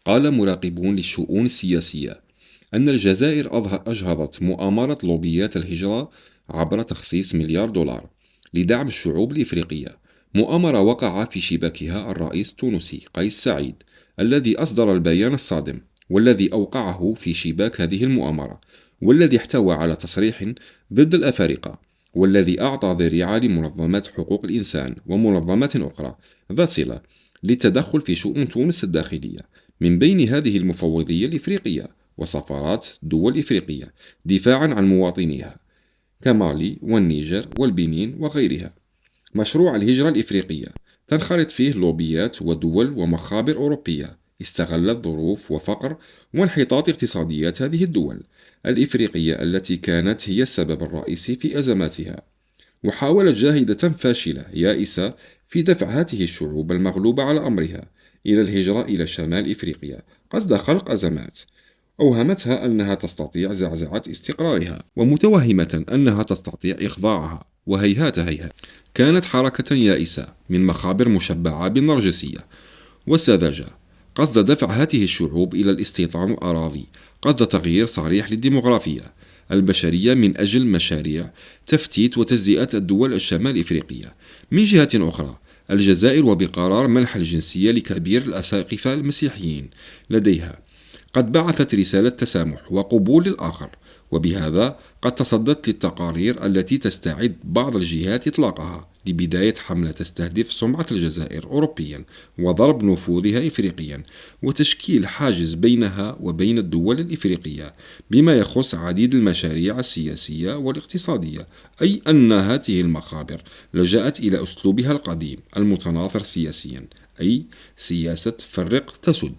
قال مراقبون للشؤون السياسية أن الجزائر أجهضت مؤامرة لوبيات الهجرة عبر تخصيص مليار دولار لدعم الشعوب الإفريقية. مؤامرة وقع في شباكها الرئيس التونسي قيس سعيد، الذي أصدر البيان الصادم والذي أوقعه في شباك هذه المؤامرة، والذي احتوى على تصريح ضد الأفارقة، والذي أعطى ذريعة لمنظمات حقوق الإنسان ومنظمات أخرى ذات صلة للتدخل في شؤون تونس الداخلية، من بين هذه المفوضية الإفريقية وسفارات دول إفريقية دفاعا عن مواطنيها كمالي والنيجر والبنين وغيرها. مشروع الهجرة الإفريقية تنخرط فيه لوبيات ودول ومخابر أوروبية استغلت ظروف وفقر وانحطاط اقتصاديات هذه الدول الإفريقية التي كانت هي السبب الرئيسي في أزماتها، وحاولت جاهدة فاشلة يائسة في دفع هذه الشعوب المغلوبة على أمرها إلى الهجرة إلى شمال إفريقيا قصد خلق أزمات أوهمتها أنها تستطيع زعزعة استقرارها، ومتوهمة أنها تستطيع إخضاعها، وهيهات هيهات. كانت حركة يائسة من مخابر مشبعة بالنرجسية والسذاجة قصد دفع هذه الشعوب إلى الاستيطان الأراضي، قصد تغيير صريح للديمغرافية البشرية من أجل مشاريع تفتيت وتجزئة الدول الشمال إفريقية. من جهة أخرى، الجزائر وبقرار منح الجنسية لكبير الأساقفة المسيحيين لديها قد بعثت رسالة تسامح وقبول للآخر، وبهذا قد تصدت للتقارير التي تستعد بعض الجهات إطلاقها لبداية حملة تستهدف سمعة الجزائر أوروبيا وضرب نفوذها إفريقيا وتشكيل حاجز بينها وبين الدول الإفريقية بما يخص عديد المشاريع السياسية والاقتصادية، أي أن هذه المخابر لجأت إلى أسلوبها القديم المتناثر سياسيا، أي سياسة فرق تسد.